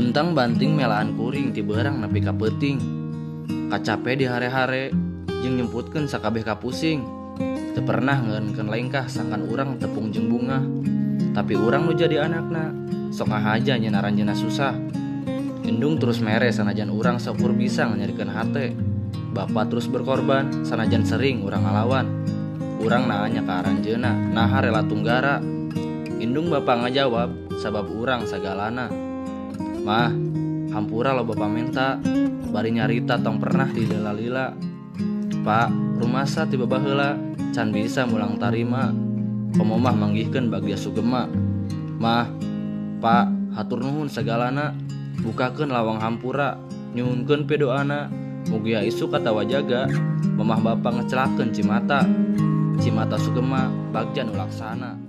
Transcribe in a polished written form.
Untang banting melaan kuring ti beurang nepi ka peuting. Kacape di hare-hare jeung nyemputkeun sakabeh kapusing. Teu pernah ngeueunkeun lengkah sangkan urang tepung jeung bunga. Tapi urang nu jadi anakna sok ngahaja nyeun aranjeunna susah. Indung terus mere sanajan urang saukur bisa nganyarikeun hate. Bapa terus berkorban sanajan sering urang ngalawan. Urang naanya ka aranjeunna naha rela tunggara. Indung bapa ngajawab sabab urang sagalana. Mah, hampura lo bapa minta bari nyarita tong pernah dilila-lila. Pak, rumasa tiba baheula can bisa mulang tarima. Komo mah manggihkeun bagja sugema. Mah, Pak, hatur nuhun sagalana. Bukakeun lawang hampura, nyuhunkeun pedoana. Mugia isu kata wajaga, mamah bapa ngecelakeun Cimata. Cimata sugema bagja nu laksana.